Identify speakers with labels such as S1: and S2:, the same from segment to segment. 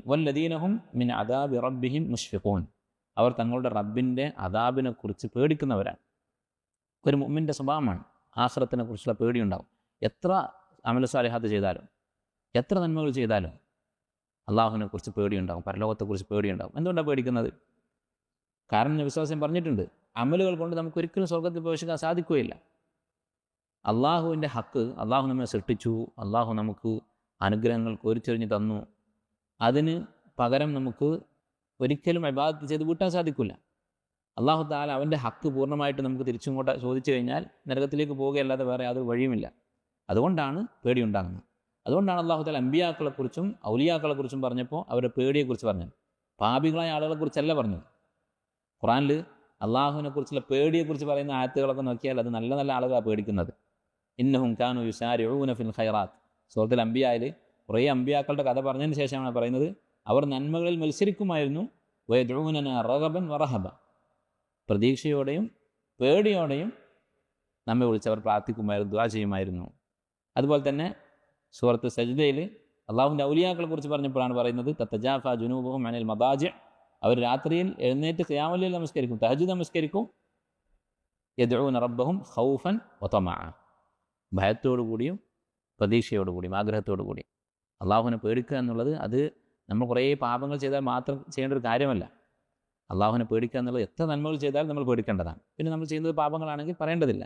S1: വല്ലദീനഹും മിൻ അദാബി റബ്ബിഹിം മുഷ്ഫിഖൂൻ. അവർ തങ്ങളുടെ റബ്ബിൻ്റെ അദാബിനെ കുറിച്ച് പേടിക്കുന്നവരാണ്. ഒരു മുഅ്മിൻ്റെ സ്വഭാവമാണ് ആഖിറത്തിനെ കുറിച്ചുള്ള പേടിയുണ്ടാവും. എത്ര അമല സാലിഹാത്ത് ചെയ്താലും എത്ര നന്മകൾ ചെയ്താലും അള്ളാഹുവിനെ കുറിച്ച് പേടിയുണ്ടാവും, പരലോകത്തെക്കുറിച്ച് പേടിയുണ്ടാവും. എന്തുകൊണ്ടാണ് പേടിക്കുന്നത്? കാരണം നബി സ്വല്ലല്ലാഹു അലൈഹി വസല്ലം പറഞ്ഞിട്ടുണ്ട്, അമലുകൾ കൊണ്ട് നമുക്ക് ഒരിക്കലും സ്വർഗ്ഗത്തിൽ പ്രവേശിക്കാൻ സാധിക്കുകയില്ല. അള്ളാഹുവിൻ്റെ ഹക്ക്, അള്ളാഹു നമ്മെ സൃഷ്ടിച്ചു, അള്ളാഹു നമുക്ക് അനുഗ്രഹങ്ങൾ കോരിച്ചൊരിഞ്ഞ് തന്നു, അതിന് പകരം നമുക്ക് ഒരിക്കലും ഇബാദത്ത് ചെയ്ത് വീട്ടാൻ സാധിക്കില്ല. അള്ളാഹു തആല അവൻ്റെ ഹക്ക് പൂർണ്ണമായിട്ട് നമുക്ക് തിരിച്ചും ചോദിച്ചു കഴിഞ്ഞാൽ നരകത്തിലേക്ക് പോവുകയല്ലാതെ വേറെ യാതൊരു വഴിയുമില്ല. അതുകൊണ്ടാണ് പേടിയുണ്ടാകുന്നത്. അതുകൊണ്ടാണ് അള്ളാഹു തആല അമ്പിയാക്കളെക്കുറിച്ചും ഔലിയാക്കളെക്കുറിച്ചും പറഞ്ഞപ്പോൾ അവരുടെ പേടിയെക്കുറിച്ച് പറഞ്ഞത്. പാപികളായ ആളുകളെക്കുറിച്ചല്ല പറഞ്ഞത്. ഖുർആനിൽ അള്ളാഹുവിനെ കുറിച്ചുള്ള പേടിയെക്കുറിച്ച് പറയുന്ന ആയത്തുകളൊക്കെ നോക്കിയാൽ അത് നല്ല നല്ല ആളുകളാണ് പേടിക്കുന്നത്. ഇന്നഹും കാനു യുസാരിഊന ഫിൽ ഖൈറാത്ത്. സൂറത്തുൽ അംബിയായിൽ കുറേ അമ്പിയാക്കളുടെ കഥ പറഞ്ഞതിന് ശേഷമാണ് പറയുന്നത്, അവർ നന്മകളിൽ മത്സരിക്കുമായിരുന്നു. വയദ്ഊനന റഗബൻ വറഹബ. പ്രതീക്ഷയോടെയും പേടിയോടെയും നമ്മെ വിളിച്ചവർ പ്രാർത്ഥിക്കുമായിരുന്നു, ദുആ ചെയ്യുമായിരുന്നു. അതുപോലെ തന്നെ സൂറത്ത് സജ്ദയിൽ അള്ളാഹുവിൻ്റെ ഔലിയാക്കളെ കുറിച്ച് പറഞ്ഞപ്പോഴാണ് പറയുന്നത്, തതജാഫ ജുനൂബുഹും അനിൽ മദാജി. അവർ രാത്രിയിൽ എഴുന്നേറ്റ് ഖിയാമുൽ ലൈൽ നമസ്കരിക്കും, തഹജ്ജുദ് നമസ്കരിക്കും. യദ്ഊന റബ്ബഹും ഖൗഫൻ വതമഅ. ഭയത്തോടുകൂടിയും പ്രതീക്ഷയോടുകൂടിയും ആഗ്രഹത്തോടുകൂടിയും. അള്ളാഹുവിനെ പേടിക്കുക എന്നുള്ളത് അത് നമ്മൾ കുറേ പാപങ്ങൾ ചെയ്താൽ മാത്രം ചെയ്യേണ്ട ഒരു കാര്യമല്ല. അള്ളാഹുവിനെ പേടിക്കുക എന്നുള്ളത് എത്ര നന്മകൾ ചെയ്താലും നമ്മൾ പേടിക്കേണ്ടതാണ്. പിന്നെ നമ്മൾ ചെയ്യുന്നത് പാപങ്ങളാണെങ്കിൽ പറയേണ്ടതില്ല.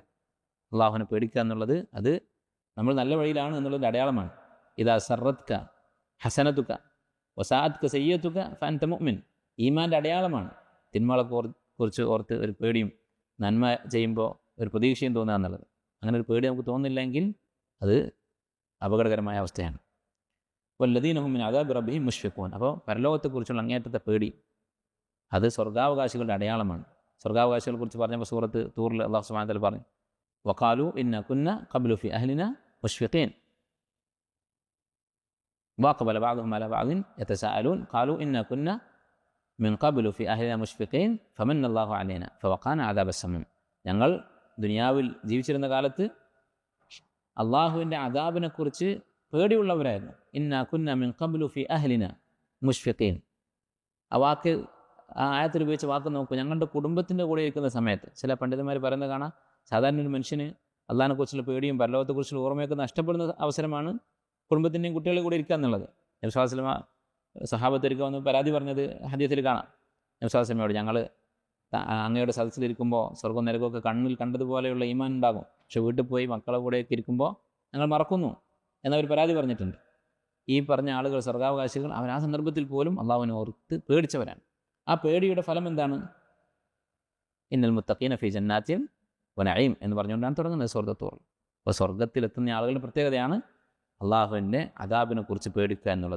S1: അള്ളാഹുവിനെ പേടിക്കുക എന്നുള്ളത് അത് നമ്മൾ നല്ല വഴിയിലാണ് എന്നുള്ളതിൻ്റെ അടയാളമാണ്. ഇദാ സറത്ക ഹസനതുക വസാഅത്ക സയ്യതുക ഫഅൻത മുഅ്മിൻ. ഈമാൻ്റെ അടയാളമാണ് തിന്മകളെ കുറിച്ച് ഓർത്ത് ഒരു പേടിയും നന്മ ചെയ്യുമ്പോൾ ഒരു പ്രതീക്ഷയും തോന്നുക എന്നുള്ളത്. അങ്ങനെ ഒരു പേടി നമുക്ക് തോന്നുന്നില്ലെങ്കിൽ അത് അപകടകരമായ അവസ്ഥയാണ്. വല്ലദീനഹും മിൻ അദാബി റബ്ബിഹിം മുഷ്ഫിഖൂൻ. അപ്പോൾ പരലോകത്തെക്കുറിച്ചുള്ള അങ്ങേയറ്റത്തെ പേടി അത് സ്വർഗ്ഗാവകാശികളുടെ അടയാളമാണ്. സ്വർഗ്ഗാവകാശികളെ കുറിച്ച് പറഞ്ഞപ്പോൾ സൂറത്ത് തൂറിൽ അല്ലാഹു സുബ്ഹാനഹു വ തആല പറഞ്ഞു, വഖാലു ഇന്ന കുന്ന ഖബ്ലു ഫി അഹ്ലിന മുഷ്ഫിഖീൻ വഅഖബല ബഅദുഹും അലാ ബഅദിൻ യതസാഅലൂൻ ഖാലു ഇന്ന കുന്ന മിൻ ഖബ്ലു ഫി അഹ്ലിന മുഷ്ഫിഖീൻ ഫമന്നല്ലാഹു അലൈന ഫവഖാന അദാബസ് സമീം. ഞങ്ങൾ ദുനിയാവിൽ ജീവിച്ചിരുന്ന കാലത്ത് അള്ളാഹുവിൻ്റെ അദാബിനെക്കുറിച്ച് പേടിയുള്ളവരായിരുന്നു. ഇന്ന കുന്ന മിൻ ഖബ്ലു ഫി അഹ്ലിന മുഷ്ഫിഖീൻ. ആ വാക്ക്, ആ ആയത്തിൽ ഉപയോഗിച്ച വാക്ക് നോക്കൂ. ഞങ്ങളുടെ കുടുംബത്തിൻ്റെ കൂടെ ഇരിക്കുന്ന സമയത്ത് ചില പണ്ഡിതന്മാർ പറയുന്നത് കാണാം, സാധാരണ ഒരു മനുഷ്യന് അള്ളാഹിനെക്കുറിച്ചുള്ള പേടിയും പരലോകത്തെക്കുറിച്ചുള്ള ഓർമ്മയൊക്കെ നഷ്ടപ്പെടുന്ന അവസരമാണ് കുടുംബത്തിൻ്റെയും കുട്ടികളുടെ കൂടെ ഇരിക്കുക എന്നുള്ളത്. നബി സ്വല്ലല്ലാഹു അലൈഹി വസല്ലം സഹാബത്ത് ഒരിക്കൽ വന്ന് പരാതി പറഞ്ഞത് ഹദീസിൽ കാണാം. നബി സ്വല്ലല്ലാഹു അലൈഹി വസല്ലമയോട്, ഞങ്ങൾ അങ്ങയുടെ സദസ്സിലിരിക്കുമ്പോൾ സ്വർഗ്ഗവും നരകമൊക്കെ കണ്ണിൽ കണ്ടതുപോലെയുള്ള ഈമാൻ ഉണ്ടാകും, പക്ഷെ വീട്ടിൽ പോയി മക്കളെ കൂടെയൊക്കെ ഇരിക്കുമ്പോൾ ഞങ്ങൾ മറക്കുന്നു എന്നവർ പരാതി പറഞ്ഞിട്ടുണ്ട്. ഈ പറഞ്ഞ ആളുകൾ, സ്വർഗ്ഗാവകാശികൾ, അവർ ആ സന്ദർഭത്തിൽ പോലും അള്ളാഹുവിനെ ഓർത്ത് പേടിച്ചവരാണ്. ആ പേടിയുടെ ഫലം എന്താണ്? ഇന്നൽ മുത്തഖീന ഫീ ജന്നാത്തിൻ വനഈം എന്ന് പറഞ്ഞുകൊണ്ടാണ് തുടങ്ങുന്നത് സൂറത്തുൽ തൂർ. അപ്പോൾ സ്വർഗ്ഗത്തിലെത്തുന്ന ആളുകളുടെ പ്രത്യേകതയാണ് അള്ളാഹുവിൻ്റെ അദാബിനെ കുറിച്ച് പേടിക്കുക എന്നുള്ളത്.